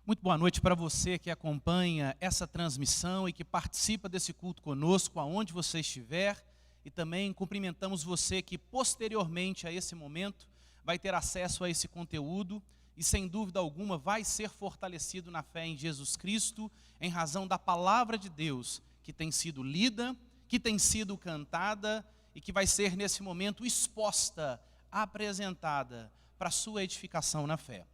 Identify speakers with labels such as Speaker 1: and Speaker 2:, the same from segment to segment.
Speaker 1: Muito boa noite para você que acompanha essa transmissão e que participa desse culto conosco, aonde você estiver. E também cumprimentamos você que posteriormente a esse momento vai ter acesso a esse conteúdo e sem dúvida alguma vai ser fortalecido na fé em Jesus Cristo, em razão da palavra de Deus que tem sido lida, que tem sido cantada e que vai ser nesse momento exposta, apresentada para a sua edificação na fé.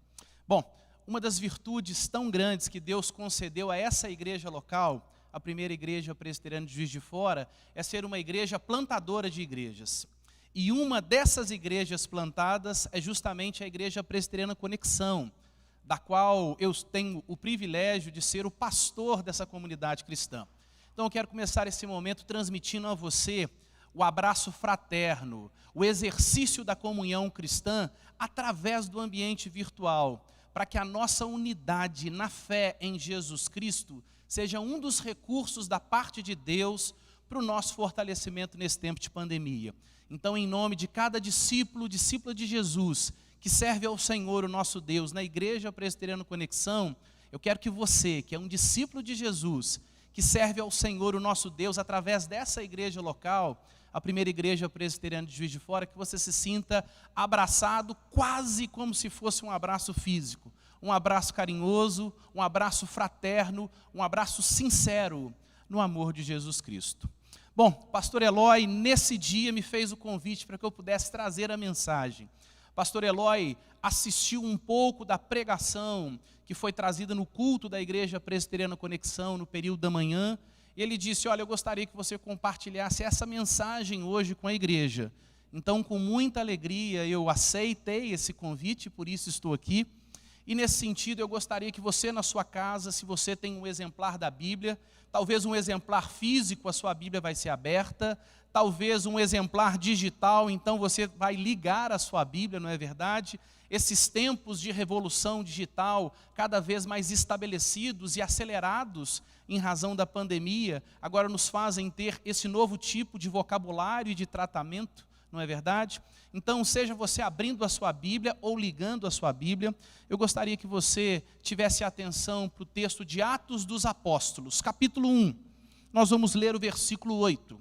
Speaker 1: Bom, uma das virtudes tão grandes que Deus concedeu a essa igreja local, a primeira igreja presbiteriana de Juiz de Fora, é ser uma igreja plantadora de igrejas. E uma dessas igrejas plantadas é justamente a igreja presbiteriana Conexão, da qual eu tenho o privilégio de ser o pastor dessa comunidade cristã. Então eu quero começar esse momento transmitindo a você o abraço fraterno, o exercício da comunhão cristã através do ambiente virtual, para que a nossa unidade na fé em Jesus Cristo seja um dos recursos da parte de Deus para o nosso fortalecimento nesse tempo de pandemia. Então, em nome de cada discípulo, discípula de Jesus, que serve ao Senhor, o nosso Deus, na Igreja Presbiteriana Conexão, eu quero que você, que é um discípulo de Jesus, que serve ao Senhor, o nosso Deus, através dessa igreja local, a primeira igreja presbiteriana de Juiz de Fora, que você se sinta abraçado quase como se fosse um abraço físico, um abraço carinhoso, um abraço fraterno, um abraço sincero no amor de Jesus Cristo. Bom, pastor Eloy, nesse dia me fez o convite para que eu pudesse trazer a mensagem. Pastor Eloy assistiu um pouco da pregação que foi trazida no culto da Igreja Presbiteriana Conexão no período da manhã. E ele disse, olha, eu gostaria que você compartilhasse essa mensagem hoje com a igreja. Então, com muita alegria, eu aceitei esse convite, por isso estou aqui. E nesse sentido, eu gostaria que você na sua casa, se você tem um exemplar da Bíblia, talvez um exemplar físico, a sua Bíblia vai ser aberta, talvez um exemplar digital, então você vai ligar a sua Bíblia, não é verdade? Esses tempos de revolução digital, cada vez mais estabelecidos e acelerados em razão da pandemia, agora nos fazem ter esse novo tipo de vocabulário e de tratamento, não é verdade? Então, seja você abrindo a sua Bíblia ou ligando a sua Bíblia, eu gostaria que você tivesse atenção para o texto de Atos dos Apóstolos, capítulo 1. Nós vamos ler o versículo 8.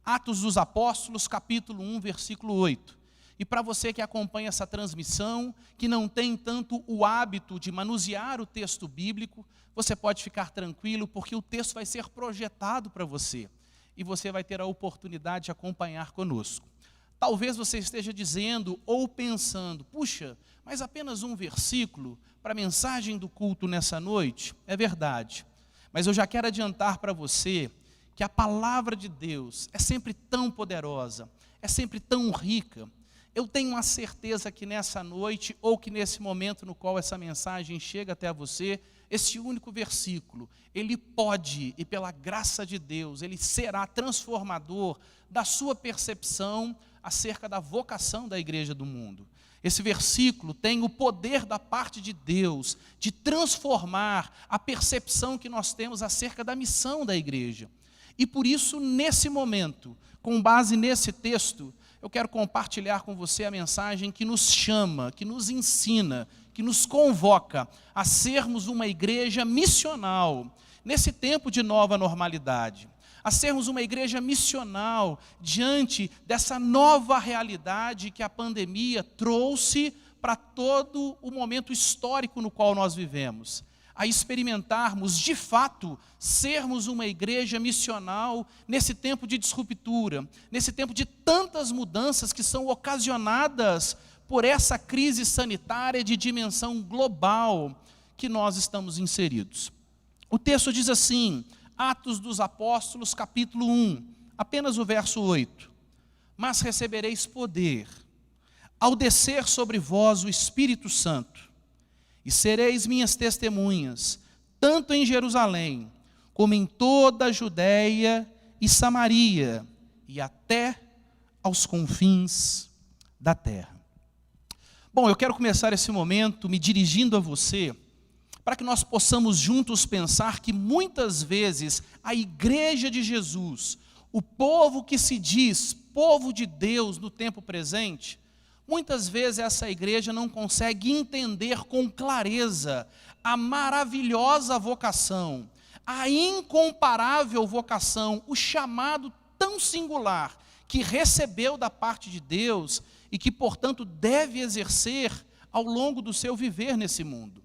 Speaker 1: Atos dos Apóstolos, capítulo 1, versículo 8. E para você que acompanha essa transmissão, que não tem tanto o hábito de manusear o texto bíblico, você pode ficar tranquilo, porque o texto vai ser projetado para você. E você vai ter a oportunidade de acompanhar conosco. Talvez você esteja dizendo ou pensando, puxa, mas apenas um versículo para a mensagem do culto nessa noite? É verdade. Mas eu já quero adiantar para você que a palavra de Deus é sempre tão poderosa, é sempre tão rica. Eu tenho a certeza que nessa noite, ou que nesse momento no qual essa mensagem chega até você, esse único versículo, ele pode, e pela graça de Deus, ele será transformador da sua percepção acerca da vocação da igreja do mundo. Esse versículo tem o poder da parte de Deus de transformar a percepção que nós temos acerca da missão da igreja. E por isso, nesse momento, com base nesse texto, eu quero compartilhar com você a mensagem que nos chama, que nos ensina, que nos convoca a sermos uma igreja missional, nesse tempo de nova normalidade. A sermos uma igreja missional diante dessa nova realidade que a pandemia trouxe para todo o momento histórico no qual nós vivemos. A experimentarmos, de fato, sermos uma igreja missional nesse tempo de disruptura, nesse tempo de tantas mudanças que são ocasionadas por essa crise sanitária de dimensão global que nós estamos inseridos. O texto diz assim, Atos dos Apóstolos, capítulo 1, apenas o verso 8. Mas recebereis poder, ao descer sobre vós o Espírito Santo, e sereis minhas testemunhas, tanto em Jerusalém, como em toda a Judéia e Samaria, e até aos confins da terra. Bom, eu quero começar esse momento me dirigindo a você, para que nós possamos juntos pensar que muitas vezes a igreja de Jesus, o povo que se diz povo de Deus no tempo presente, Muitas vezes essa igreja não consegue entender com clareza a maravilhosa vocação, a incomparável vocação, o chamado tão singular que recebeu da parte de Deus e que, portanto, deve exercer ao longo do seu viver nesse mundo.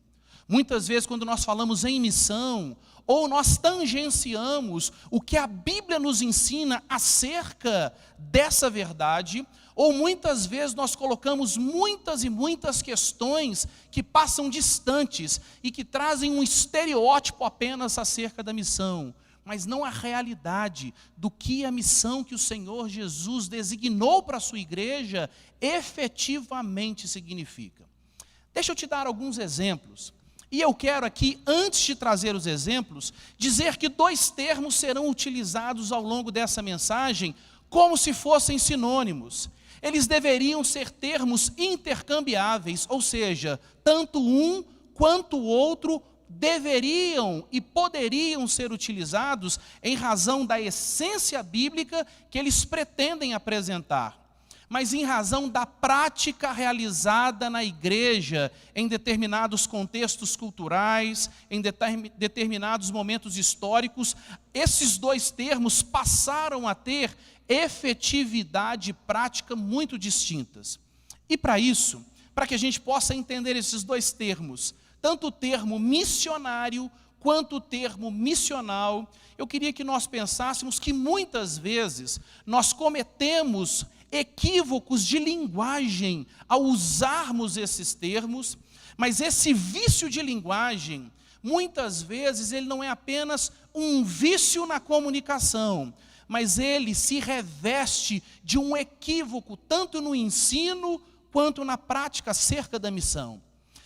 Speaker 1: Muitas vezes, quando nós falamos em missão, ou nós tangenciamos o que a Bíblia nos ensina acerca dessa verdade, ou muitas vezes nós colocamos muitas e muitas questões que passam distantes e que trazem um estereótipo apenas acerca da missão, mas não a realidade do que a missão que o Senhor Jesus designou para a sua igreja efetivamente significa. Deixa eu te dar alguns exemplos. E eu quero aqui, antes de trazer os exemplos, dizer que 2 termos serão utilizados ao longo dessa mensagem como se fossem sinônimos. Eles deveriam ser termos intercambiáveis, ou seja, tanto um quanto o outro deveriam e poderiam ser utilizados em razão da essência bíblica que eles pretendem apresentar, mas em razão da prática realizada na igreja em determinados contextos culturais, em determinados momentos históricos, esses 2 termos passaram a ter efetividade prática muito distintas. E para isso, para que a gente possa entender esses 2 termos, tanto o termo missionário quanto o termo missional, eu queria que nós pensássemos que muitas vezes nós cometemos equívocos de linguagem ao usarmos esses termos, mas esse vício de linguagem, muitas vezes ele não é apenas um vício na comunicação, mas ele se reveste de um equívoco, tanto no ensino quanto na prática acerca da missão.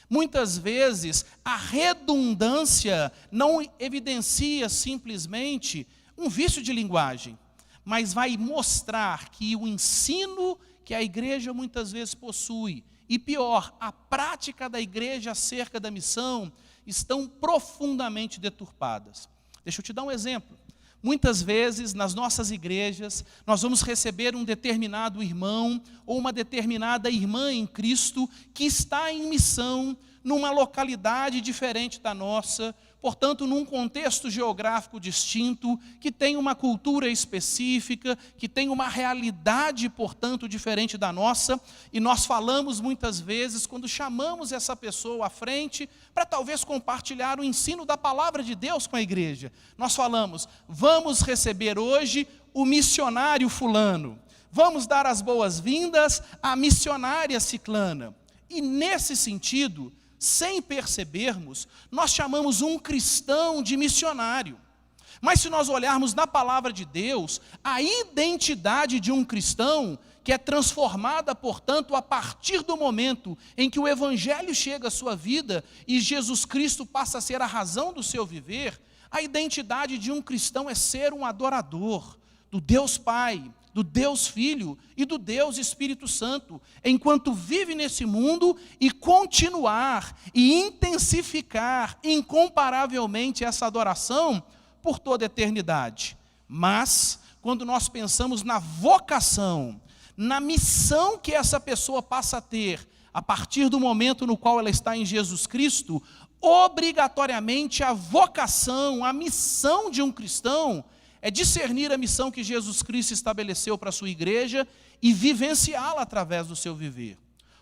Speaker 1: Muitas vezes a redundância não evidencia simplesmente um vício de linguagem, mas vai mostrar que o ensino que a igreja muitas vezes possui, e pior, a prática da igreja acerca da missão, estão profundamente deturpadas. Deixa eu te dar um exemplo. Muitas vezes, nas nossas igrejas, nós vamos receber um determinado irmão ou uma determinada irmã em Cristo que está em missão numa localidade diferente da nossa, portanto, num contexto geográfico distinto, que tem uma cultura específica, que tem uma realidade, portanto, diferente da nossa, e nós falamos muitas vezes, quando chamamos essa pessoa à frente, para talvez compartilhar o ensino da palavra de Deus com a igreja, nós falamos: vamos receber hoje o missionário fulano, vamos dar as boas-vindas à missionária ciclana. E nesse sentido, sem percebermos, nós chamamos um cristão de missionário. Mas se nós olharmos na palavra de Deus, a identidade de um cristão, que é transformada, portanto, a partir do momento em que o evangelho chega à sua vida e Jesus Cristo passa a ser a razão do seu viver, a identidade de um cristão é ser um adorador do Deus Pai, do Deus Filho e do Deus Espírito Santo, enquanto vive nesse mundo, e continuar e intensificar incomparavelmente essa adoração por toda a eternidade. Mas, quando nós pensamos na vocação, na missão que essa pessoa passa a ter, a partir do momento no qual ela está em Jesus Cristo, obrigatoriamente a vocação, a missão de um cristão é discernir a missão que Jesus Cristo estabeleceu para a sua igreja e vivenciá-la através do seu viver.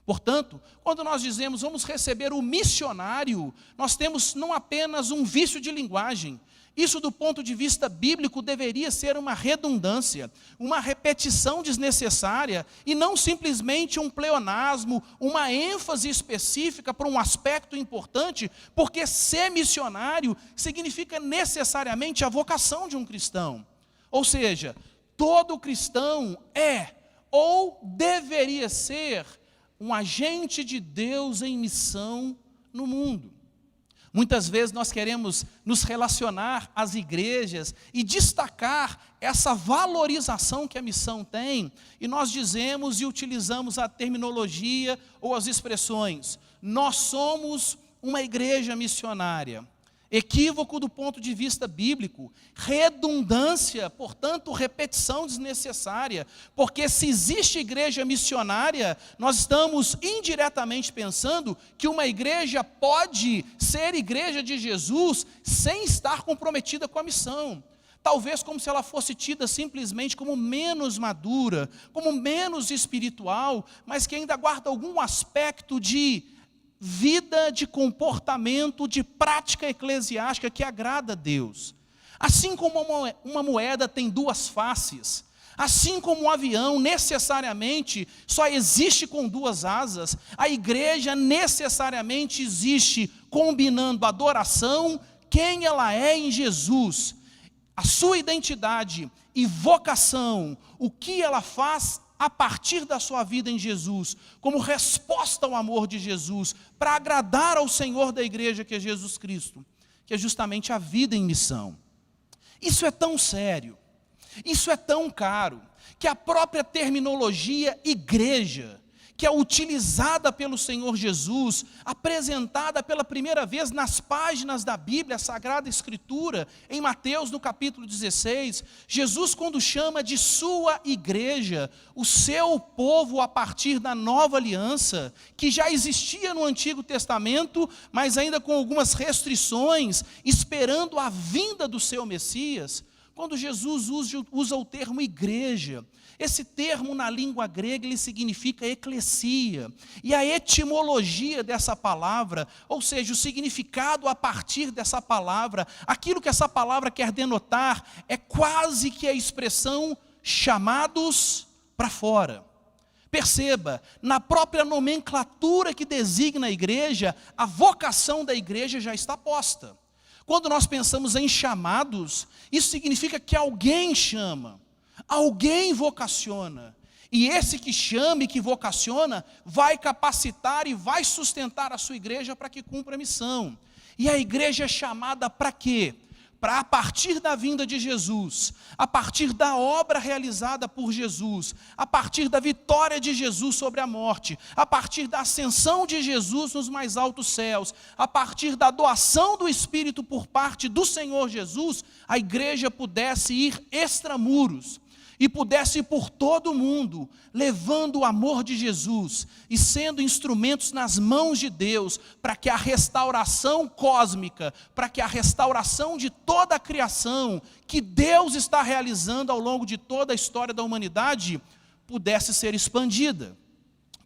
Speaker 1: Portanto, quando nós dizemos vamos receber o missionário, nós temos não apenas um vício de linguagem. Isso, do ponto de vista bíblico, deveria ser uma redundância, uma repetição desnecessária, e não simplesmente um pleonasmo, uma ênfase específica para um aspecto importante, porque ser missionário significa necessariamente a vocação de um cristão. Ou seja, todo cristão é, ou deveria ser, um agente de Deus em missão no mundo. Muitas vezes nós queremos nos relacionar às igrejas e destacar essa valorização que a missão tem, e nós dizemos e utilizamos a terminologia ou as expressões: nós somos uma igreja missionária. equívoco do ponto de vista bíblico, redundância, portanto, repetição desnecessária, porque se existe igreja missionária, nós estamos indiretamente pensando que uma igreja pode ser igreja de Jesus sem estar comprometida com a missão. Talvez como se ela fosse tida simplesmente como menos madura, como menos espiritual, mas que ainda guarda algum aspecto de vida, de comportamento, de prática eclesiástica que agrada a Deus. Assim como uma moeda tem duas faces, assim como um avião necessariamente só existe com duas asas, a igreja necessariamente existe combinando adoração, quem ela é em Jesus, a sua identidade e vocação, o que ela faz a partir da sua vida em Jesus, como resposta ao amor de Jesus, para agradar ao Senhor da igreja, que é Jesus Cristo, que é justamente a vida em missão. Isso é tão sério, isso é tão caro, que a própria terminologia igreja, que é utilizada pelo Senhor Jesus, apresentada pela primeira vez nas páginas da Bíblia, a Sagrada Escritura, em Mateus no capítulo 16, Jesus quando chama de sua igreja, o seu povo a partir da nova aliança, que já existia no Antigo Testamento, mas ainda com algumas restrições, esperando a vinda do seu Messias, quando Jesus usa o termo igreja, esse termo na língua grega ele significa eclesia, e a etimologia dessa palavra, ou seja, o significado a partir dessa palavra, aquilo que essa palavra quer denotar, é quase que a expressão chamados para fora. Perceba, na própria nomenclatura que designa a igreja, a vocação da igreja já está posta. Quando nós pensamos em chamados, isso significa que alguém chama, alguém vocaciona, e esse que chama e que vocaciona, vai capacitar e vai sustentar a sua igreja para que cumpra a missão. E a igreja é chamada para quê? Para a partir da vinda de Jesus, a partir da obra realizada por Jesus, a partir da vitória de Jesus sobre a morte, a partir da ascensão de Jesus nos mais altos céus, a partir da doação do Espírito por parte do Senhor Jesus, a igreja pudesse ir extramuros, e pudesse ir por todo o mundo, levando o amor de Jesus, e sendo instrumentos nas mãos de Deus, para que a restauração cósmica, para que a restauração de toda a criação, que Deus está realizando ao longo de toda a história da humanidade, pudesse ser expandida.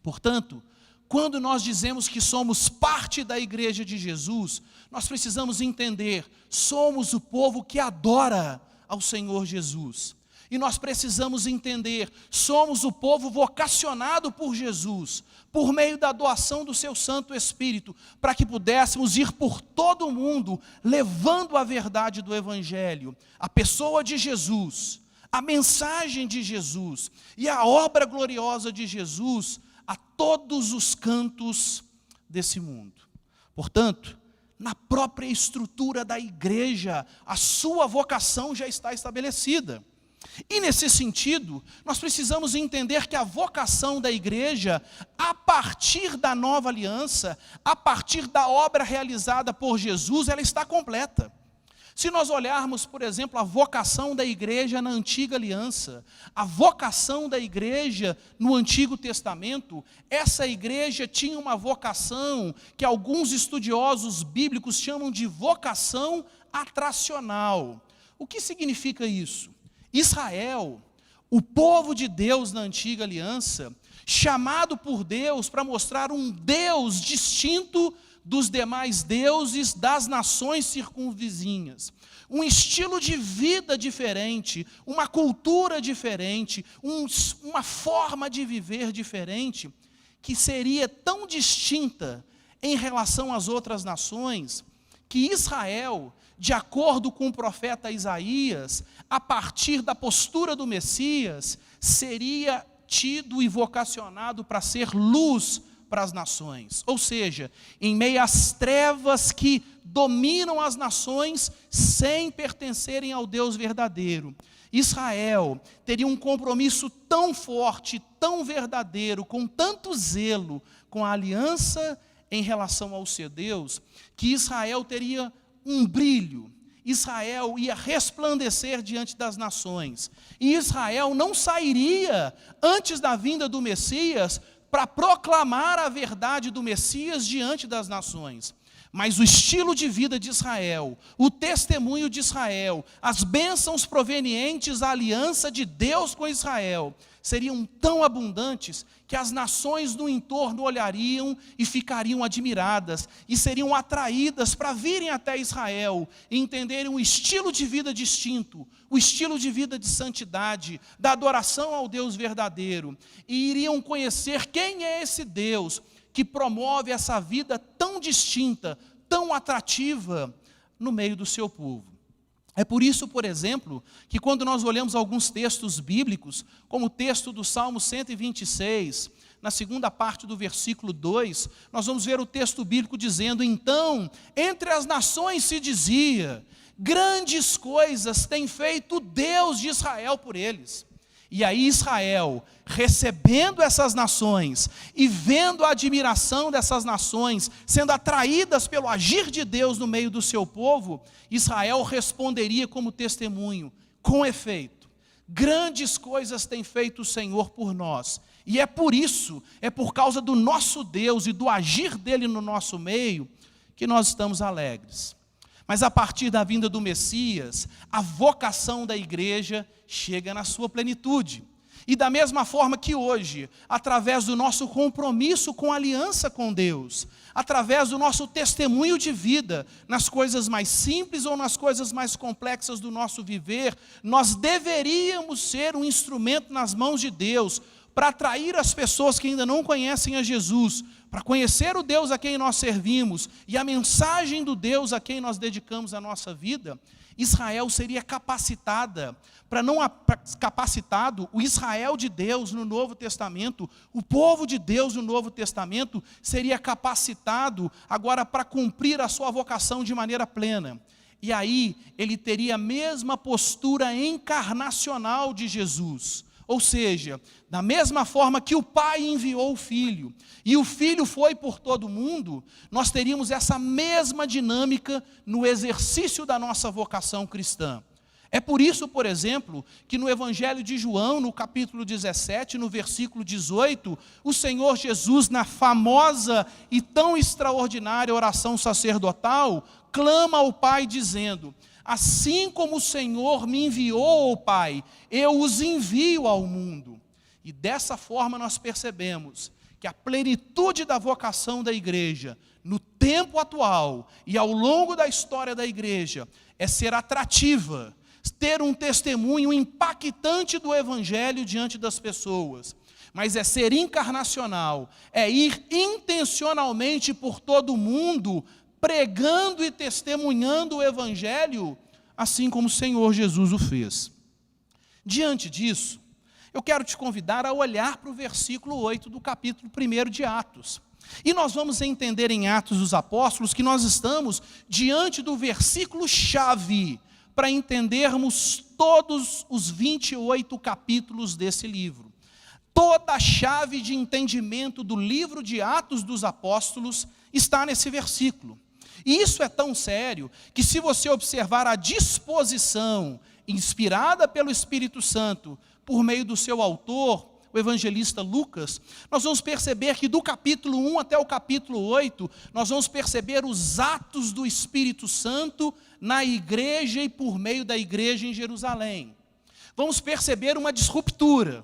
Speaker 1: Portanto, quando nós dizemos que somos parte da igreja de Jesus, nós precisamos entender, somos o povo que adora ao Senhor Jesus. E nós precisamos entender, somos o povo vocacionado por Jesus, por meio da doação do seu Santo Espírito, para que pudéssemos ir por todo o mundo, levando a verdade do Evangelho, a pessoa de Jesus, a mensagem de Jesus e a obra gloriosa de Jesus a todos os cantos desse mundo. Portanto, na própria estrutura da igreja, a sua vocação já está estabelecida. E nesse sentido, nós precisamos entender que a vocação da igreja, a partir da nova aliança, a partir da obra realizada por Jesus, ela está completa. Se nós olharmos, por exemplo, a vocação da igreja na antiga aliança, a vocação da igreja no Antigo Testamento, essa igreja tinha uma vocação que alguns estudiosos bíblicos chamam de vocação atracional. O que significa isso? Israel, o povo de Deus na antiga aliança, chamado por Deus para mostrar um Deus distinto dos demais deuses das nações circunvizinhas. Um estilo de vida diferente, uma cultura diferente, uma forma de viver diferente, que seria tão distinta em relação às outras nações, que Israel, de acordo com o profeta Isaías, a partir da postura do Messias, seria tido e vocacionado para ser luz para as nações. Ou seja, em meio às trevas que dominam as nações sem pertencerem ao Deus verdadeiro, Israel teria um compromisso tão forte, tão verdadeiro, com tanto zelo com a aliança em relação ao seu Deus, que Israel teria um brilho. Israel ia resplandecer diante das nações. E Israel não sairia antes da vinda do Messias para proclamar a verdade do Messias diante das nações. Mas o estilo de vida de Israel, o testemunho de Israel, as bênçãos provenientes da aliança de Deus com Israel, seriam tão abundantes que as nações no entorno olhariam e ficariam admiradas, e seriam atraídas para virem até Israel e entenderem um estilo de vida distinto, o estilo de vida de santidade, da adoração ao Deus verdadeiro, e iriam conhecer quem é esse Deus que promove essa vida tão distinta, tão atrativa no meio do seu povo. É por isso, por exemplo, que quando nós olhamos alguns textos bíblicos, como o texto do Salmo 126, na segunda parte do versículo 2, nós vamos ver o texto bíblico dizendo: então, entre as nações se dizia, grandes coisas tem feito o Deus de Israel por eles. E aí Israel, recebendo essas nações e vendo a admiração dessas nações, sendo atraídas pelo agir de Deus no meio do seu povo, Israel responderia como testemunho: com efeito, grandes coisas tem feito o Senhor por nós. E é por isso, é por causa do nosso Deus e do agir dele no nosso meio, que nós estamos alegres. Mas a partir da vinda do Messias, a vocação da igreja chega na sua plenitude. E da mesma forma que hoje, através do nosso compromisso com a aliança com Deus, através do nosso testemunho de vida, nas coisas mais simples ou nas coisas mais complexas do nosso viver, nós deveríamos ser um instrumento nas mãos de Deus para atrair as pessoas que ainda não conhecem a Jesus, para conhecer o Deus a quem nós servimos e a mensagem do Deus a quem nós dedicamos a nossa vida. Israel seria capacitada, capacitado, o Israel de Deus no Novo Testamento, o povo de Deus no Novo Testamento, seria capacitado agora para cumprir a sua vocação de maneira plena. E aí ele teria a mesma postura encarnacional de Jesus. Ou seja, da mesma forma que o Pai enviou o Filho, e o Filho foi por todo o mundo, nós teríamos essa mesma dinâmica no exercício da nossa vocação cristã. É por isso, por exemplo, que no Evangelho de João, no capítulo 17, no versículo 18, o Senhor Jesus, na famosa e tão extraordinária oração sacerdotal, clama ao Pai dizendo: assim como o Senhor me enviou, ó Pai, eu os envio ao mundo. E dessa forma nós percebemos que a plenitude da vocação da igreja, no tempo atual e ao longo da história da igreja, é ser atrativa, ter um testemunho impactante do Evangelho diante das pessoas. Mas é ser encarnacional, é ir intencionalmente por todo o mundo, pregando e testemunhando o Evangelho, assim como o Senhor Jesus o fez. Diante disso, eu quero te convidar a olhar para o versículo 8 do capítulo 1 de Atos. E nós vamos entender em Atos dos Apóstolos que nós estamos diante do versículo-chave para entendermos todos os 28 capítulos desse livro. Toda a chave de entendimento do livro de Atos dos Apóstolos está nesse versículo. E isso é tão sério que, se você observar a disposição inspirada pelo Espírito Santo por meio do seu autor, o evangelista Lucas, nós vamos perceber que do capítulo 1 até o capítulo 8, nós vamos perceber os atos do Espírito Santo na igreja e por meio da igreja em Jerusalém. Vamos perceber uma disruptura.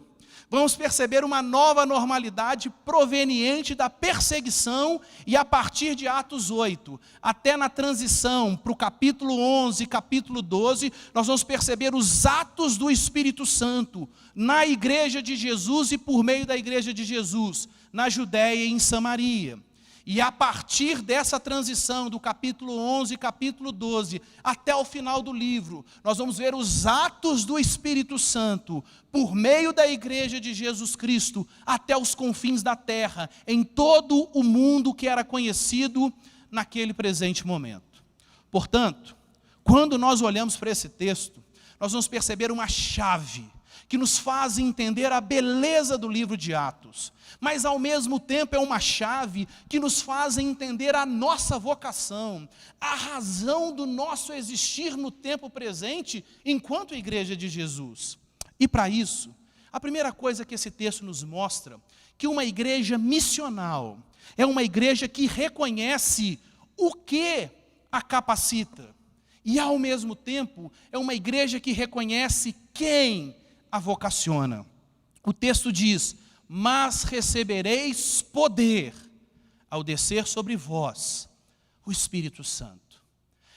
Speaker 1: Vamos perceber uma nova normalidade proveniente da perseguição, e a partir de Atos 8, até na transição para o capítulo 11, capítulo 12, nós vamos perceber os atos do Espírito Santo na igreja de Jesus e por meio da igreja de Jesus, na Judéia e em Samaria. E a partir dessa transição do capítulo 11, capítulo 12, até o final do livro, nós vamos ver os atos do Espírito Santo, por meio da igreja de Jesus Cristo, até os confins da terra, em todo o mundo que era conhecido naquele presente momento. Portanto, quando nós olhamos para esse texto, nós vamos perceber uma chave que nos faz entender a beleza do livro de Atos, mas ao mesmo tempo é uma chave que nos faz entender a nossa vocação, a razão do nosso existir no tempo presente enquanto igreja de Jesus. E para isso, a primeira coisa que esse texto nos mostra, que uma igreja missional é uma igreja que reconhece o que a capacita, e ao mesmo tempo é uma igreja que reconhece quem a vocaciona. O texto diz: mas recebereis poder ao descer sobre vós o Espírito Santo.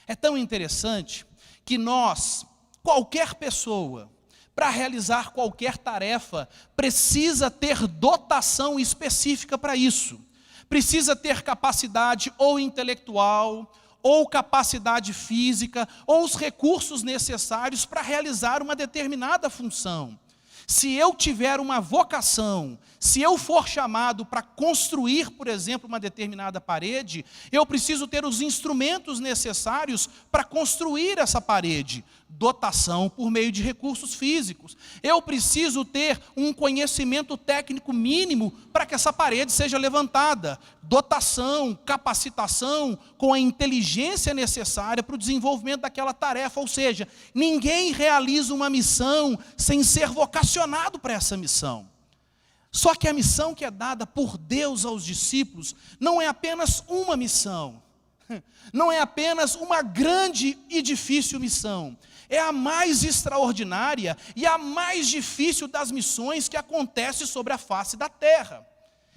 Speaker 1: É tão interessante que nós, qualquer pessoa, para realizar qualquer tarefa, precisa ter dotação específica para isso. Precisa ter capacidade ou intelectual, ou capacidade física, ou os recursos necessários para realizar uma determinada função. Se eu tiver uma vocação, se eu for chamado para construir, por exemplo, uma determinada parede, eu preciso ter os instrumentos necessários para construir essa parede. Dotação por meio de recursos físicos. Eu preciso ter um conhecimento técnico mínimo para que essa parede seja levantada. Dotação, capacitação com a inteligência necessária para o desenvolvimento daquela tarefa. Ou seja, ninguém realiza uma missão sem ser vocacionado para essa missão. Só que a missão que é dada por Deus aos discípulos não é apenas uma missão. Não é apenas uma grande e difícil missão. É a mais extraordinária e a mais difícil das missões que acontece sobre a face da terra.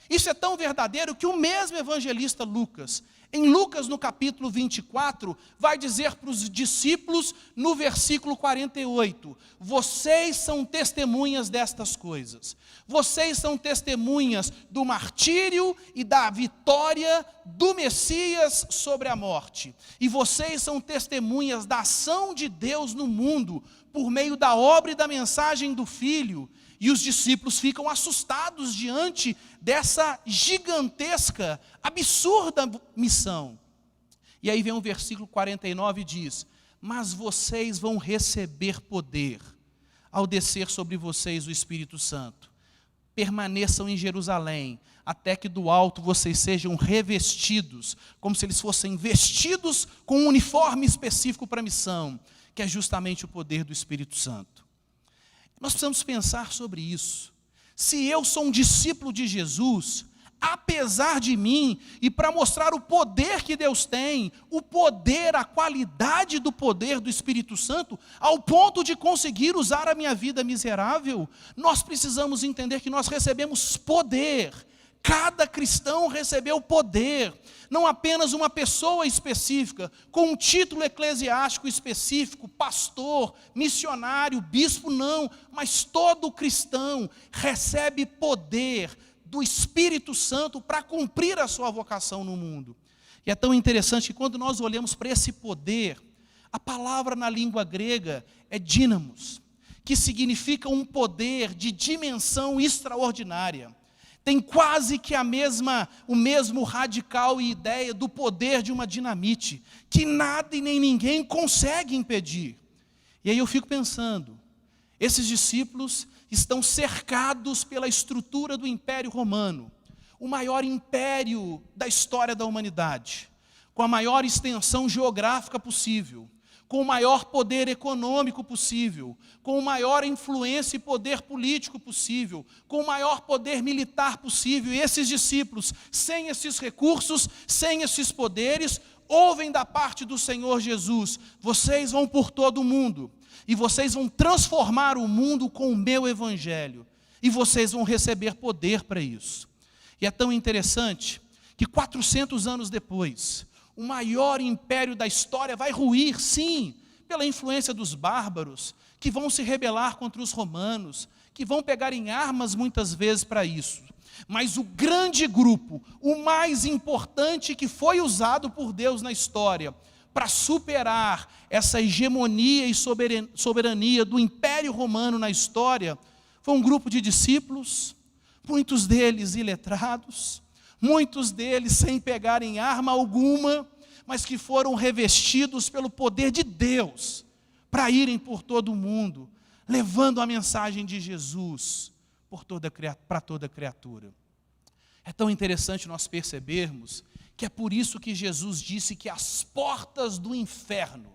Speaker 1: Isso é tão verdadeiro que o mesmo evangelista Lucas, em Lucas no capítulo 24, vai dizer para os discípulos no versículo 48, vocês são testemunhas destas coisas. Vocês são testemunhas do martírio e da vitória do Messias sobre a morte. E vocês são testemunhas da ação de Deus no mundo, por meio da obra e da mensagem do Filho. E os discípulos ficam assustados diante dessa gigantesca, absurda missão. E aí vem o versículo 49 e diz: mas vocês vão receber poder ao descer sobre vocês o Espírito Santo. Permaneçam em Jerusalém, até que do alto vocês sejam revestidos, como se eles fossem vestidos com um uniforme específico para a missão, que é justamente o poder do Espírito Santo. Nós precisamos pensar sobre isso. Se eu sou um discípulo de Jesus, apesar de mim, e para mostrar o poder que Deus tem, o poder, a qualidade do poder do Espírito Santo, ao ponto de conseguir usar a minha vida miserável, nós precisamos entender que nós recebemos poder. Cada cristão recebeu poder, não apenas uma pessoa específica, com um título eclesiástico específico, pastor, missionário, bispo, não, mas todo cristão recebe poder do Espírito Santo para cumprir a sua vocação no mundo. E é tão interessante que quando nós olhamos para esse poder, a palavra na língua grega é dínamos, que significa um poder de dimensão extraordinária. Tem quase que o mesmo radical e ideia do poder de uma dinamite, que nada e nem ninguém consegue impedir. E aí eu fico pensando, esses discípulos estão cercados pela estrutura do Império Romano, o maior império da história da humanidade, com a maior extensão geográfica possível, com o maior poder econômico possível, com a maior influência e poder político possível, com o maior poder militar possível. E esses discípulos, sem esses recursos, sem esses poderes, ouvem da parte do Senhor Jesus: vocês vão por todo o mundo, e vocês vão transformar o mundo com o meu evangelho, e vocês vão receber poder para isso. E é tão interessante que 400 anos depois, o maior império da história vai ruir, sim, pela influência dos bárbaros, que vão se rebelar contra os romanos, que vão pegar em armas muitas vezes para isso. Mas o grande grupo, o mais importante que foi usado por Deus na história, para superar essa hegemonia e soberania do Império Romano na história, foi um grupo de discípulos, muitos deles iletrados, muitos deles sem pegar em arma alguma, mas que foram revestidos pelo poder de Deus, para irem por todo o mundo, levando a mensagem de Jesus para toda criatura. É tão interessante nós percebermos que é por isso que Jesus disse que as portas do inferno,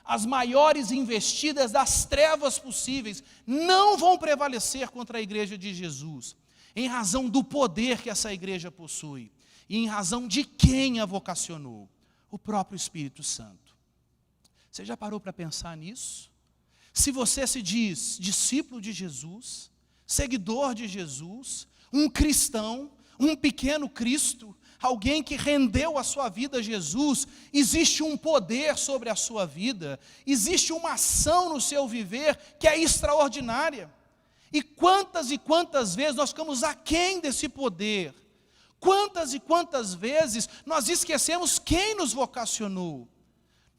Speaker 1: as maiores investidas das trevas possíveis, não vão prevalecer contra a igreja de Jesus, em razão do poder que essa igreja possui, e em razão de quem a vocacionou, o próprio Espírito Santo. Você já parou para pensar nisso? Se você se diz discípulo de Jesus, seguidor de Jesus, um cristão, um pequeno Cristo, alguém que rendeu a sua vida a Jesus, existe um poder sobre a sua vida, existe uma ação no seu viver que é extraordinária. E quantas vezes nós ficamos aquém desse poder? Quantas e quantas vezes nós esquecemos quem nos vocacionou?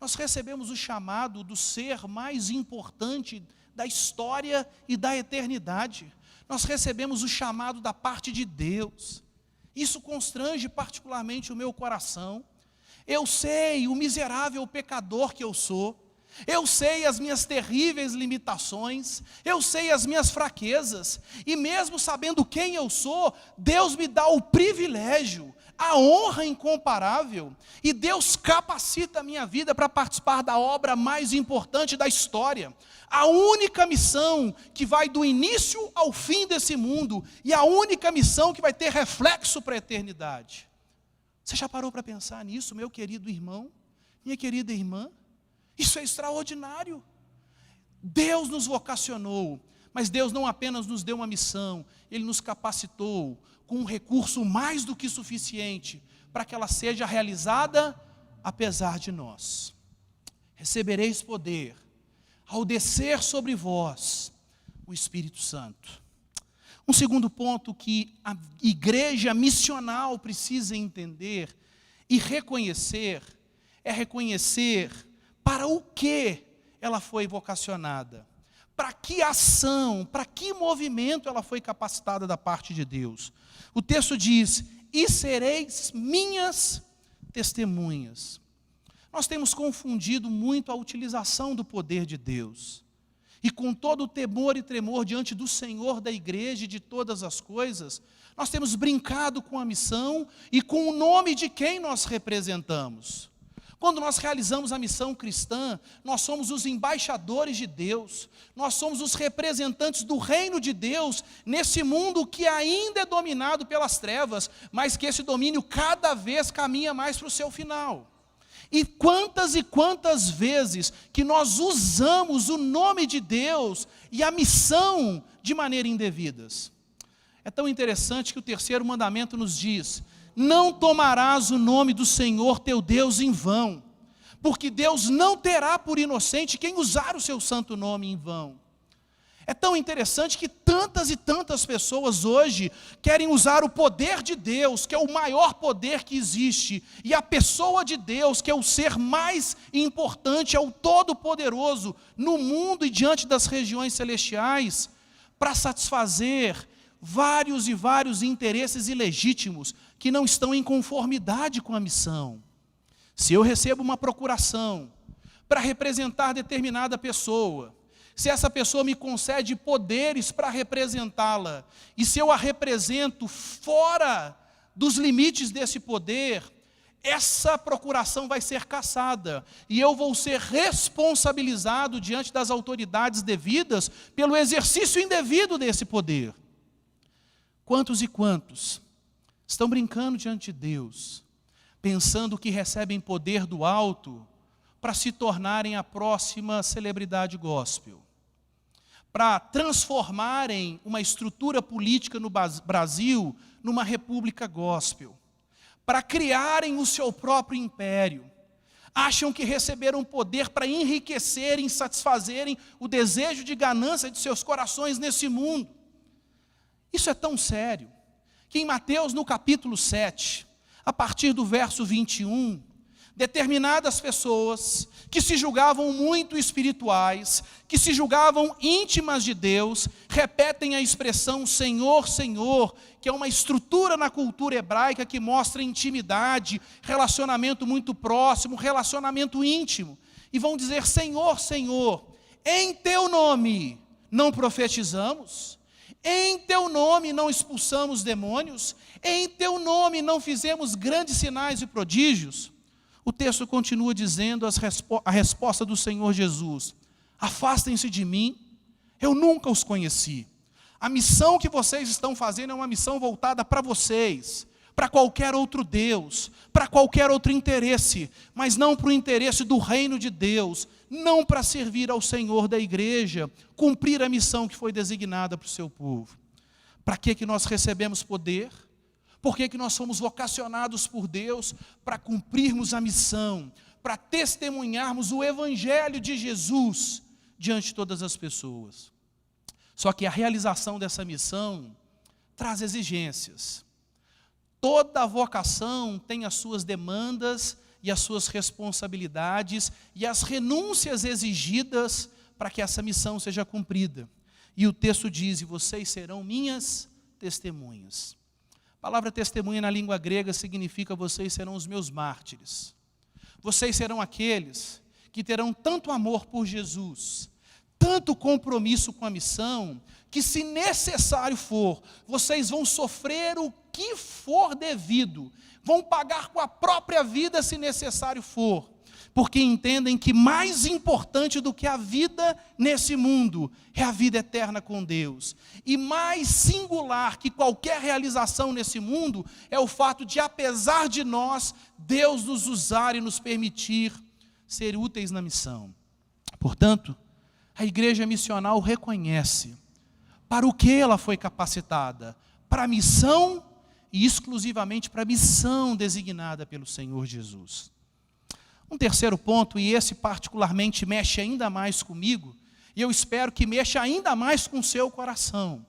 Speaker 1: Nós recebemos o chamado do ser mais importante da história e da eternidade. Nós recebemos o chamado da parte de Deus. Isso constrange particularmente o meu coração. Eu sei o miserável pecador que eu sou. Eu sei as minhas terríveis limitações. Eu sei as minhas fraquezas. E mesmo sabendo quem eu sou, Deus me dá o privilégio, a honra incomparável. E Deus capacita a minha vida para participar da obra mais importante da história. A única missão que vai do início ao fim desse mundo, e a única missão que vai ter reflexo para a eternidade. Você já parou para pensar nisso, meu querido irmão, minha querida irmã? Isso é extraordinário. Deus nos vocacionou, mas Deus não apenas nos deu uma missão, Ele nos capacitou com um recurso mais do que suficiente para que ela seja realizada apesar de nós. Recebereis poder ao descer sobre vós o Espírito Santo. Um segundo ponto que a igreja missional precisa entender e reconhecer, é reconhecer para o que ela foi vocacionada, para que ação, para que movimento ela foi capacitada da parte de Deus. O texto diz: e sereis minhas testemunhas. Nós temos confundido muito a utilização do poder de Deus. E com todo o temor e tremor diante do Senhor da igreja e de todas as coisas, nós temos brincado com a missão e com o nome de quem nós representamos. Quando nós realizamos a missão cristã, nós somos os embaixadores de Deus, nós somos os representantes do reino de Deus nesse mundo que ainda é dominado pelas trevas, mas que esse domínio cada vez caminha mais para o seu final. E quantas vezes que nós usamos o nome de Deus e a missão de maneira indevidas. É tão interessante que o terceiro mandamento nos diz: não tomarás o nome do Senhor teu Deus em vão, porque Deus não terá por inocente quem usar o seu santo nome em vão. É tão interessante que tantas e tantas pessoas hoje querem usar o poder de Deus, que é o maior poder que existe, e a pessoa de Deus, que é o ser mais importante, é o Todo-Poderoso no mundo e diante das regiões celestiais, para satisfazer vários e vários interesses ilegítimos que não estão em conformidade com a missão. Se eu recebo uma procuração para representar determinada pessoa, se essa pessoa me concede poderes para representá-la, e se eu a represento fora dos limites desse poder, essa procuração vai ser cassada, e eu vou ser responsabilizado diante das autoridades devidas pelo exercício indevido desse poder. Quantos e quantos estão brincando diante de Deus, pensando que recebem poder do alto para se tornarem a próxima celebridade gospel, para transformarem uma estrutura política no Brasil numa república gospel, para criarem o seu próprio império. Acham que receberam poder para enriquecerem, satisfazerem o desejo de ganância de seus corações nesse mundo. Isso é tão sério, que em Mateus, no capítulo 7, a partir do verso 21, determinadas pessoas que se julgavam muito espirituais, que se julgavam íntimas de Deus, repetem a expressão Senhor, Senhor, que é uma estrutura na cultura hebraica que mostra intimidade, relacionamento muito próximo, relacionamento íntimo. E vão dizer Senhor, Senhor, em teu nome não profetizamos? Em teu nome não expulsamos demônios? Em teu nome não fizemos grandes sinais e prodígios? O texto continua dizendo a resposta do Senhor Jesus: afastem-se de mim, eu nunca os conheci. A missão que vocês estão fazendo é uma missão voltada para vocês, para qualquer outro Deus, para qualquer outro interesse, mas não para o interesse do reino de Deus, não para servir ao Senhor da igreja, cumprir a missão que foi designada para o seu povo. Para que nós recebemos poder? Por que nós somos vocacionados por Deus? Para cumprirmos a missão, para testemunharmos o Evangelho de Jesus diante de todas as pessoas. Só que a realização dessa missão traz exigências. Toda vocação tem as suas demandas e as suas responsabilidades e as renúncias exigidas para que essa missão seja cumprida. E o texto diz: e vocês serão minhas testemunhas. A palavra testemunha na língua grega significa: vocês serão os meus mártires. Vocês serão aqueles que terão tanto amor por Jesus, tanto compromisso com a missão, que se necessário for, vocês vão sofrer o que for devido, vão pagar com a própria vida se necessário for, porque entendem que mais importante do que a vida nesse mundo é a vida eterna com Deus, e mais singular que qualquer realização nesse mundo é o fato de, apesar de nós, Deus nos usar e nos permitir ser úteis na missão. Portanto, a igreja missional reconhece para o que ela foi capacitada, para a missão e exclusivamente para a missão designada pelo Senhor Jesus. Um terceiro ponto, e esse particularmente mexe ainda mais comigo, e eu espero que mexa ainda mais com o seu coração,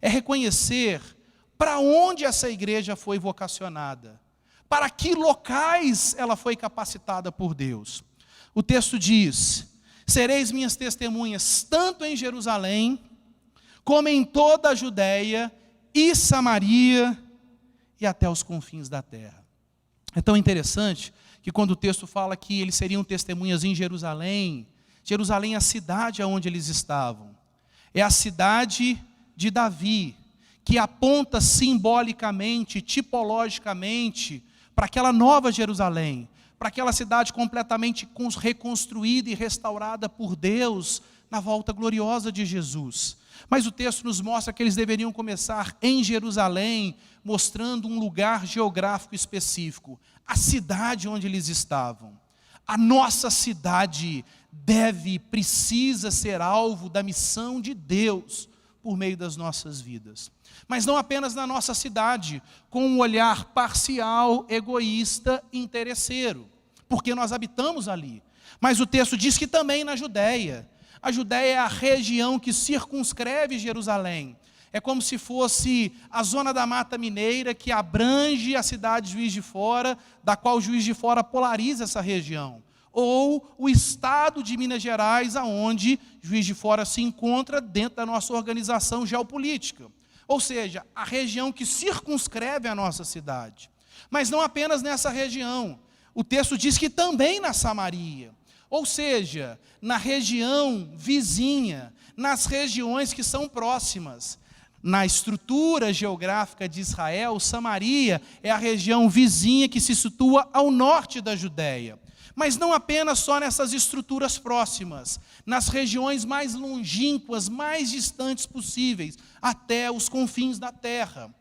Speaker 1: é reconhecer para onde essa igreja foi vocacionada, para que locais ela foi capacitada por Deus. O texto diz: sereis minhas testemunhas tanto em Jerusalém, como em toda a Judéia e Samaria e até os confins da terra. É tão interessante que quando o texto fala que eles seriam testemunhas em Jerusalém, Jerusalém é a cidade onde eles estavam. É a cidade de Davi, que aponta simbolicamente, tipologicamente, para aquela nova Jerusalém, para aquela cidade completamente reconstruída e restaurada por Deus na volta gloriosa de Jesus. Mas o texto nos mostra que eles deveriam começar em Jerusalém, mostrando um lugar geográfico específico, a cidade onde eles estavam. A nossa cidade precisa ser alvo da missão de Deus por meio das nossas vidas. Mas não apenas na nossa cidade, com um olhar parcial, egoísta, interesseiro, porque nós habitamos ali. Mas o texto diz que também na Judéia. A Judéia é a região que circunscreve Jerusalém. É como se fosse a zona da Mata Mineira que abrange a cidade de Juiz de Fora, da qual Juiz de Fora polariza essa região. Ou o estado de Minas Gerais, aonde Juiz de Fora se encontra dentro da nossa organização geopolítica. Ou seja, a região que circunscreve a nossa cidade. Mas não apenas nessa região. O texto diz que também na Samaria. Ou seja, na região vizinha, nas regiões que são próximas. Na estrutura geográfica de Israel, Samaria é a região vizinha que se situa ao norte da Judéia. Mas não apenas só nessas estruturas próximas, nas regiões mais longínquas, mais distantes possíveis, até os confins da terra.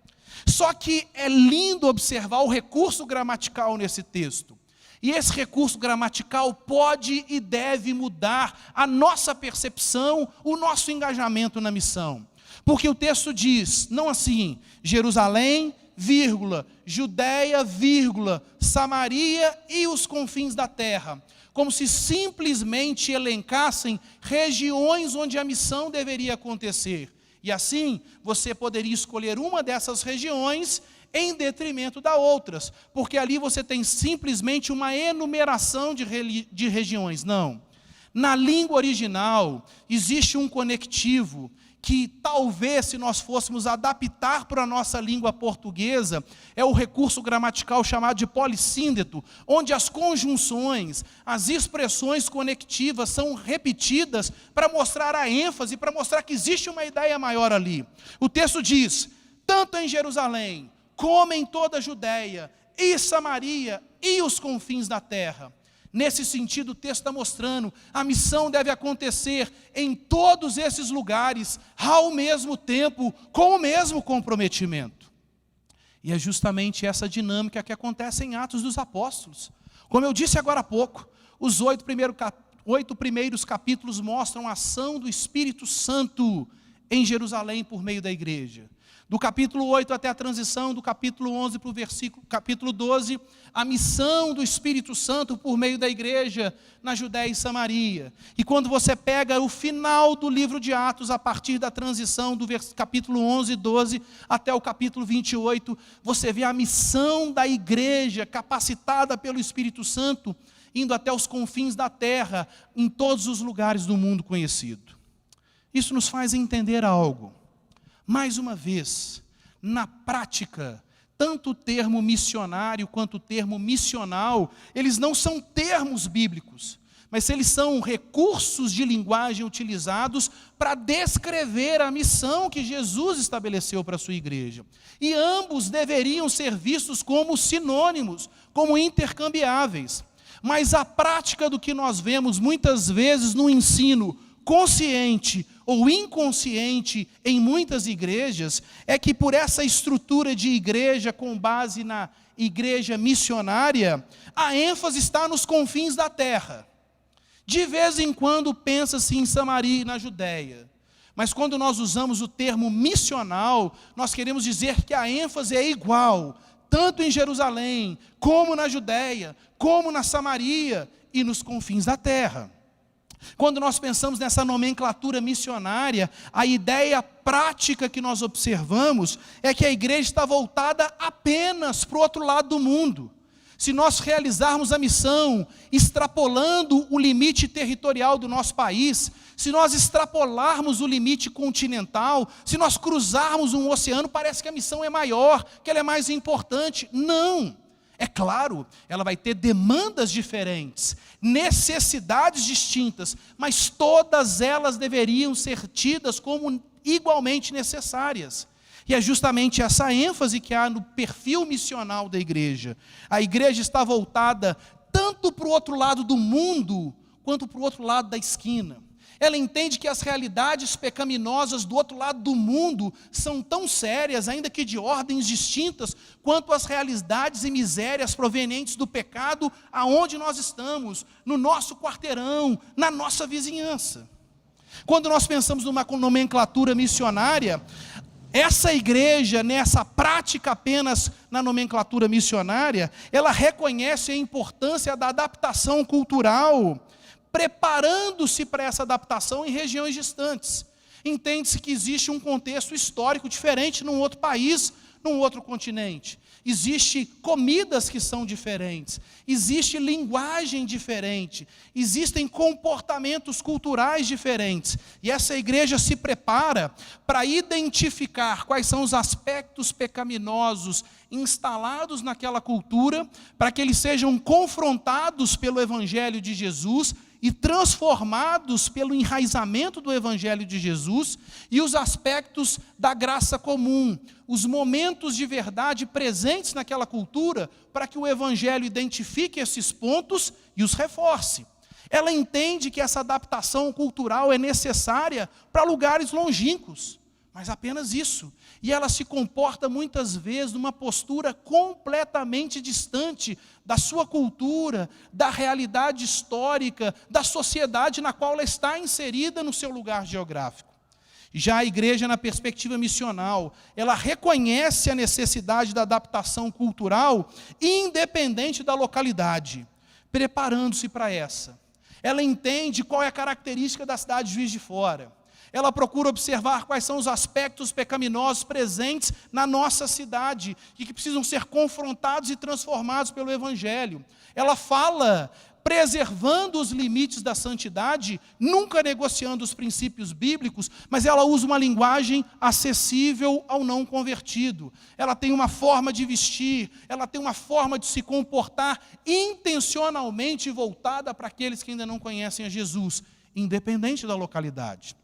Speaker 1: Só que é lindo observar o recurso gramatical nesse texto. E esse recurso gramatical pode e deve mudar a nossa percepção, o nosso engajamento na missão. Porque o texto diz, não assim, Jerusalém, vírgula, Judéia, vírgula, Samaria e os confins da terra. Como se simplesmente elencassem regiões onde a missão deveria acontecer. E assim, você poderia escolher uma dessas regiões em detrimento das outras, porque ali você tem simplesmente uma enumeração de regiões. Não. Na língua original, existe um conectivo que talvez, se nós fôssemos adaptar para a nossa língua portuguesa, é o recurso gramatical chamado de polissíndeto, onde as conjunções, as expressões conectivas são repetidas para mostrar a ênfase, para mostrar que existe uma ideia maior ali. O texto diz: tanto em Jerusalém, como em toda a Judéia, e Samaria, e os confins da terra. Nesse sentido, o texto está mostrando, a missão deve acontecer em todos esses lugares, ao mesmo tempo, com o mesmo comprometimento. E é justamente essa dinâmica que acontece em Atos dos Apóstolos. Como eu disse agora há pouco, os 8 primeiros capítulos mostram a ação do Espírito Santo em Jerusalém por meio da igreja. Do capítulo 8 até a transição, do capítulo 11 para o capítulo 12, a missão do Espírito Santo por meio da igreja na Judéia e Samaria. E quando você pega o final do livro de Atos, a partir da transição do capítulo 11 e 12 até o capítulo 28, você vê a missão da igreja capacitada pelo Espírito Santo, indo até os confins da terra, em todos os lugares do mundo conhecido. Isso nos faz entender algo. Mais uma vez, na prática, tanto o termo missionário quanto o termo missional, eles não são termos bíblicos, mas eles são recursos de linguagem utilizados para descrever a missão que Jesus estabeleceu para a sua igreja. E ambos deveriam ser vistos como sinônimos, como intercambiáveis. Mas a prática do que nós vemos muitas vezes no ensino consciente ou inconsciente em muitas igrejas, é que por essa estrutura de igreja com base na igreja missionária, a ênfase está nos confins da terra. De vez em quando pensa-se em Samaria e na Judéia, mas quando nós usamos o termo missional, nós queremos dizer que a ênfase é igual, tanto em Jerusalém, como na Judéia, como na Samaria e nos confins da terra. Quando nós pensamos nessa nomenclatura missionária, a ideia prática que nós observamos é que a igreja está voltada apenas para o outro lado do mundo. Se nós realizarmos a missão extrapolando o limite territorial do nosso país, se nós extrapolarmos o limite continental, se nós cruzarmos um oceano, parece que a missão é maior, que ela é mais importante. Não! É claro, ela vai ter demandas diferentes, necessidades distintas, mas todas elas deveriam ser tidas como igualmente necessárias. E é justamente essa ênfase que há no perfil missional da igreja. A igreja está voltada tanto para o outro lado do mundo, quanto para o outro lado da esquina. Ela entende que as realidades pecaminosas do outro lado do mundo são tão sérias, ainda que de ordens distintas, quanto as realidades e misérias provenientes do pecado aonde nós estamos, no nosso quarteirão, na nossa vizinhança. Quando nós pensamos numa nomenclatura missionária, essa igreja, nessa prática apenas na nomenclatura missionária, ela reconhece a importância da adaptação cultural, preparando-se para essa adaptação em regiões distantes. Entende-se que existe um contexto histórico diferente num outro país, num outro continente. Existem comidas que são diferentes, existe linguagem diferente, existem comportamentos culturais diferentes. E essa igreja se prepara para identificar quais são os aspectos pecaminosos instalados naquela cultura, para que eles sejam confrontados pelo Evangelho de Jesus e transformados pelo enraizamento do Evangelho de Jesus, e os aspectos da graça comum, os momentos de verdade presentes naquela cultura, para que o Evangelho identifique esses pontos e os reforce. Ela entende que essa adaptação cultural é necessária para lugares longínquos, mas apenas isso. E ela se comporta muitas vezes numa postura completamente distante da sua cultura, da realidade histórica, da sociedade na qual ela está inserida no seu lugar geográfico. Já a igreja, na perspectiva missional, ela reconhece a necessidade da adaptação cultural, independente da localidade, preparando-se para essa. Ela entende qual é a característica da cidade de Juiz de Fora. Ela procura observar quais são os aspectos pecaminosos presentes na nossa cidade e que precisam ser confrontados e transformados pelo Evangelho. Ela fala preservando os limites da santidade, nunca negociando os princípios bíblicos, mas ela usa uma linguagem acessível ao não convertido. Ela tem uma forma de vestir, ela tem uma forma de se comportar intencionalmente voltada para aqueles que ainda não conhecem a Jesus, independente da localidade.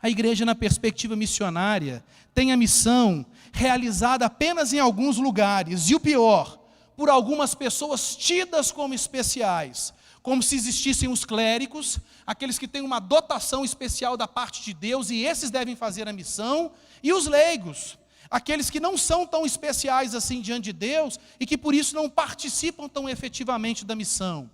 Speaker 1: A igreja, na perspectiva missionária, tem a missão realizada apenas em alguns lugares, e o pior, por algumas pessoas tidas como especiais, como se existissem os clérigos, aqueles que têm uma dotação especial da parte de Deus, e esses devem fazer a missão, e os leigos, aqueles que não são tão especiais assim diante de Deus, e que por isso não participam tão efetivamente da missão.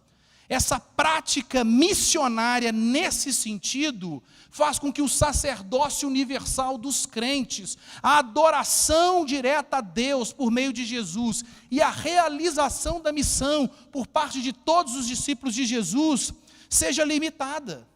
Speaker 1: Essa prática missionária, nesse sentido, faz com que o sacerdócio universal dos crentes, a adoração direta a Deus por meio de Jesus e a realização da missão por parte de todos os discípulos de Jesus, seja limitada.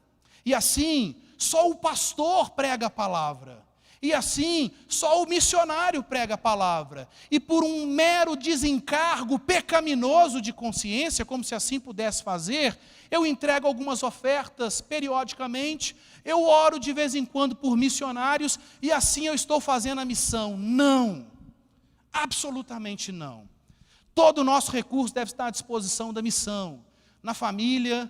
Speaker 1: E assim, só o pastor prega a palavra. E assim, só o missionário prega a palavra. E por um mero desencargo pecaminoso de consciência, como se assim pudesse fazer, eu entrego algumas ofertas periodicamente, eu oro de vez em quando por missionários, e assim eu estou fazendo a missão. Não, absolutamente não. Todo o nosso recurso deve estar à disposição da missão, na família,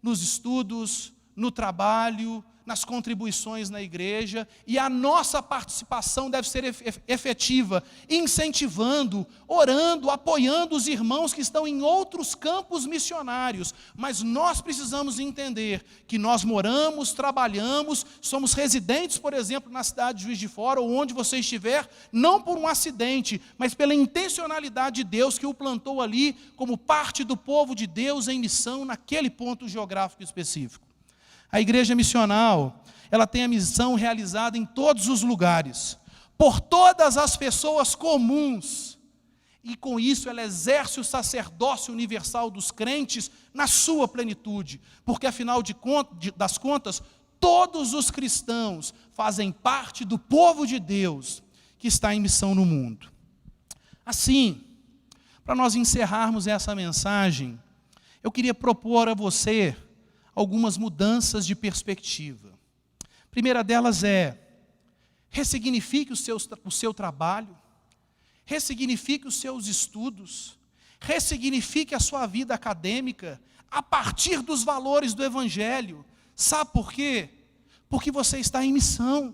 Speaker 1: nos estudos, no trabalho, nas contribuições na igreja, e a nossa participação deve ser efetiva, incentivando, orando, apoiando os irmãos que estão em outros campos missionários, mas nós precisamos entender que nós moramos, trabalhamos, somos residentes, por exemplo, na cidade de Juiz de Fora, ou onde você estiver, não por um acidente, mas pela intencionalidade de Deus que o plantou ali, como parte do povo de Deus em missão, naquele ponto geográfico específico. A igreja missional, ela tem a missão realizada em todos os lugares, por todas as pessoas comuns, e com isso ela exerce o sacerdócio universal dos crentes na sua plenitude, porque afinal das contas, todos os cristãos fazem parte do povo de Deus que está em missão no mundo. Assim, para nós encerrarmos essa mensagem, eu queria propor a você algumas mudanças de perspectiva. A primeira delas é: ressignifique o seu trabalho, ressignifique os seus estudos, ressignifique a sua vida acadêmica a partir dos valores do Evangelho. Sabe por quê? Porque você está em missão.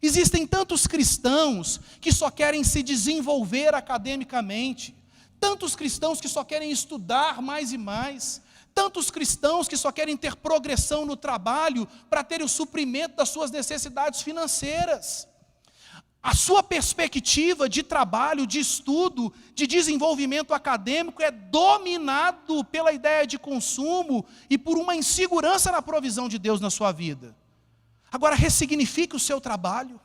Speaker 1: Existem tantos cristãos que só querem se desenvolver academicamente, tantos cristãos que só querem estudar mais e mais, tantos cristãos que só querem ter progressão no trabalho para ter o suprimento das suas necessidades financeiras. A sua perspectiva de trabalho, de estudo, de desenvolvimento acadêmico é dominado pela ideia de consumo e por uma insegurança na provisão de Deus na sua vida. Agora, ressignifique o seu trabalho,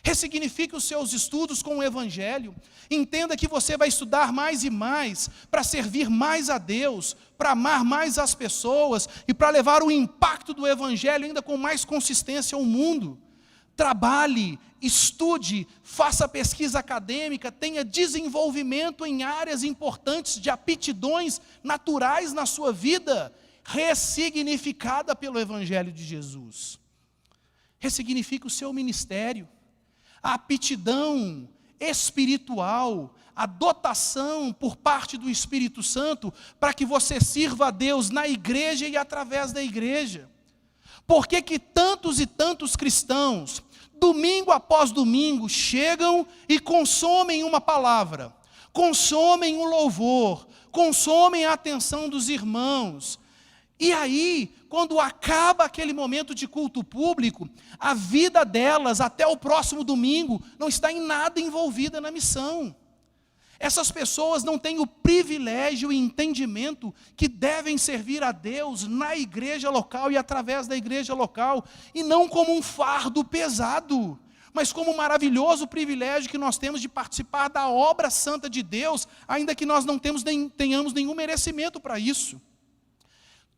Speaker 1: ressignifique os seus estudos com o Evangelho. Entenda que você vai estudar mais e mais para servir mais a Deus, para amar mais as pessoas e para levar o impacto do Evangelho ainda com mais consistência ao mundo. Trabalhe, estude, faça pesquisa acadêmica, tenha desenvolvimento em áreas importantes de aptidões naturais na sua vida, ressignificada pelo Evangelho de Jesus. Ressignifique o seu ministério, a aptidão espiritual, a dotação por parte do Espírito Santo para que você sirva a Deus na igreja e através da igreja. Por que que tantos e tantos cristãos, domingo após domingo, chegam e consomem uma palavra, consomem um louvor, consomem a atenção dos irmãos, e aí, quando acaba aquele momento de culto público, a vida delas, até o próximo domingo, não está em nada envolvida na missão. Essas pessoas não têm o privilégio e entendimento que devem servir a Deus na igreja local e através da igreja local, e não como um fardo pesado, mas como um maravilhoso privilégio que nós temos de participar da obra santa de Deus, ainda que nós não tenhamos nenhum merecimento para isso.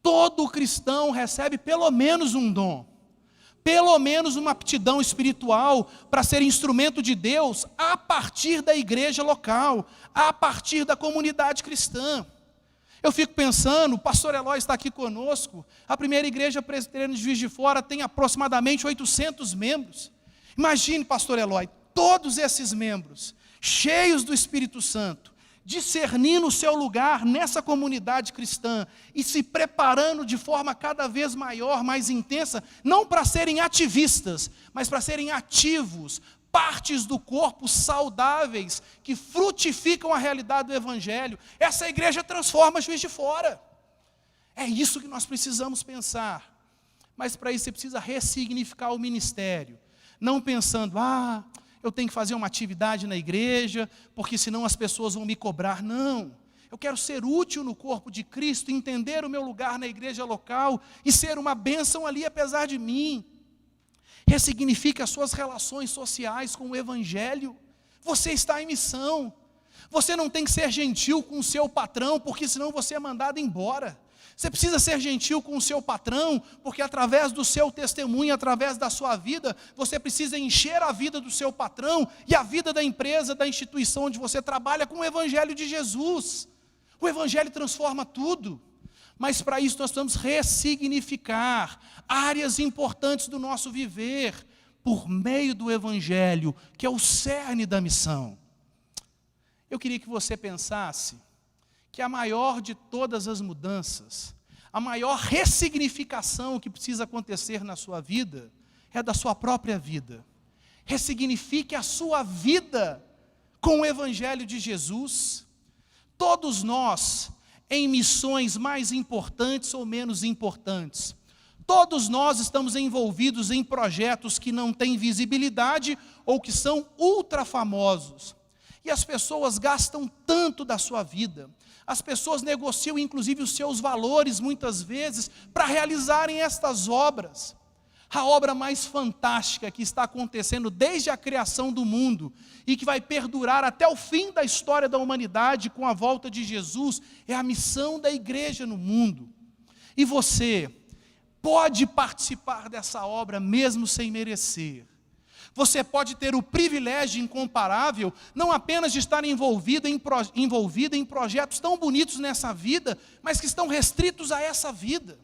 Speaker 1: Todo cristão recebe pelo menos um dom, pelo menos uma aptidão espiritual para ser instrumento de Deus a partir da igreja local, a partir da comunidade cristã. Eu fico pensando, o pastor Eloy está aqui conosco, a primeira igreja presbiteriana de Juiz de Fora tem aproximadamente 800 membros. Imagine, pastor Eloy, todos esses membros, cheios do Espírito Santo, discernindo o seu lugar nessa comunidade cristã e se preparando de forma cada vez maior, mais intensa, não para serem ativistas, mas para serem ativos, partes do corpo saudáveis, que frutificam a realidade do Evangelho. Essa igreja transforma Juiz de Fora. É isso que nós precisamos pensar. Mas para isso você precisa ressignificar o ministério. Não pensando, eu tenho que fazer uma atividade na igreja, porque senão as pessoas vão me cobrar. Não, eu quero ser útil no corpo de Cristo, entender o meu lugar na igreja local e ser uma bênção ali apesar de mim. Ressignifique as suas relações sociais com o Evangelho. Você está em missão. Você não tem que ser gentil com o seu patrão, porque senão você é mandado embora. Você precisa ser gentil com o seu patrão, porque através do seu testemunho, através da sua vida, você precisa encher a vida do seu patrão e a vida da empresa, da instituição onde você trabalha com o Evangelho de Jesus. O Evangelho transforma tudo. Mas para isso nós precisamos ressignificar áreas importantes do nosso viver por meio do Evangelho, que é o cerne da missão. Eu queria que você pensasse que a maior de todas as mudanças, a maior ressignificação que precisa acontecer na sua vida, é da sua própria vida. Ressignifique a sua vida com o Evangelho de Jesus. Todos nós, em missões mais importantes ou menos importantes, todos nós estamos envolvidos em projetos que não têm visibilidade ou que são ultra famosos. E as pessoas gastam tanto da sua vida, as pessoas negociam inclusive os seus valores muitas vezes para realizarem estas obras. A obra mais fantástica que está acontecendo desde a criação do mundo e que vai perdurar até o fim da história da humanidade com a volta de Jesus é a missão da igreja no mundo. E você pode participar dessa obra mesmo sem merecer. Você pode ter o privilégio incomparável, não apenas de estar envolvido em projetos tão bonitos nessa vida, mas que estão restritos a essa vida.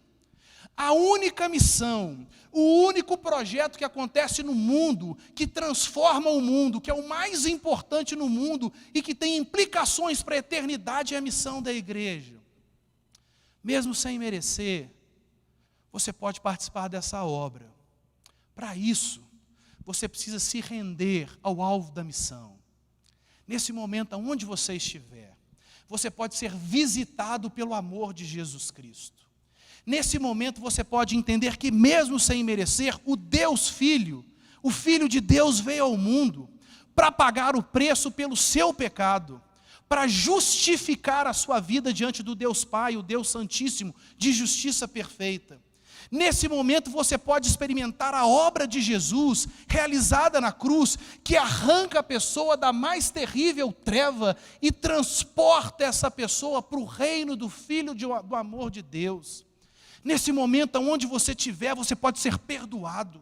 Speaker 1: A única missão, o único projeto que acontece no mundo, que transforma o mundo, que é o mais importante no mundo e que tem implicações para a eternidade, é a missão da igreja. Mesmo sem merecer, você pode participar dessa obra. Para isso, você precisa se render ao alvo da missão. Nesse momento, aonde você estiver, você pode ser visitado pelo amor de Jesus Cristo. Nesse momento, você pode entender que mesmo sem merecer, o Deus Filho, o Filho de Deus veio ao mundo para pagar o preço pelo seu pecado, para justificar a sua vida diante do Deus Pai, o Deus Santíssimo, de justiça perfeita. Nesse momento você pode experimentar a obra de Jesus, realizada na cruz, que arranca a pessoa da mais terrível treva e transporta essa pessoa para o reino do Filho do amor de Deus. Nesse momento, onde você estiver, você pode ser perdoado.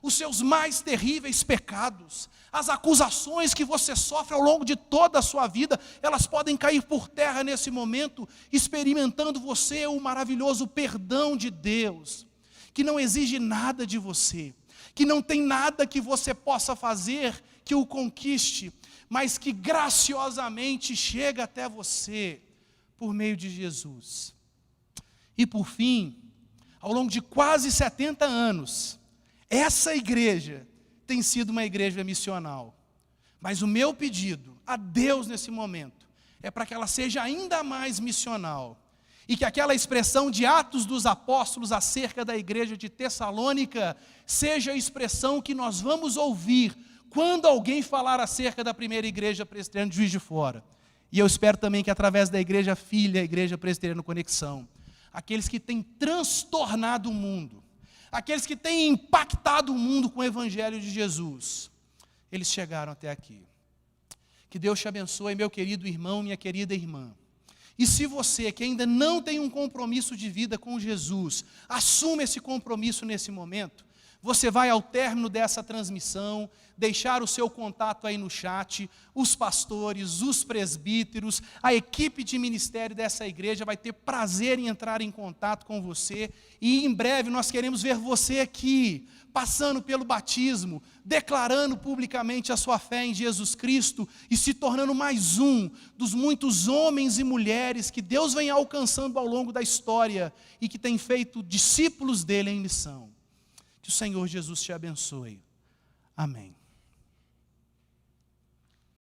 Speaker 1: Os seus mais terríveis pecados, as acusações que você sofre ao longo de toda a sua vida, elas podem cair por terra nesse momento, experimentando você o maravilhoso perdão de Deus, que não exige nada de você, que não tem nada que você possa fazer que o conquiste, mas que graciosamente chega até você por meio de Jesus. E por fim, ao longo de quase 70 anos, essa igreja tem sido uma igreja missional. Mas o meu pedido a Deus nesse momento é para que ela seja ainda mais missional. E que aquela expressão de Atos dos Apóstolos acerca da igreja de Tessalônica seja a expressão que nós vamos ouvir quando alguém falar acerca da primeira igreja presbiteriana de Juiz de Fora. E eu espero também que através da igreja filha, a igreja presbiteriana Conexão, aqueles que têm transtornado o mundo, aqueles que têm impactado o mundo com o Evangelho de Jesus, eles chegaram até aqui. Que Deus te abençoe, meu querido irmão, minha querida irmã. E se você que ainda não tem um compromisso de vida com Jesus, assume esse compromisso nesse momento, Você vai, ao término dessa transmissão, deixar o seu contato aí no chat. Os pastores, os presbíteros, a equipe de ministério dessa igreja vai ter prazer em entrar em contato com você. E em breve nós queremos ver você aqui, passando pelo batismo, declarando publicamente a sua fé em Jesus Cristo e se tornando mais um dos muitos homens e mulheres que Deus vem alcançando ao longo da história e que tem feito discípulos dele em missão. Que o Senhor Jesus te abençoe. Amém.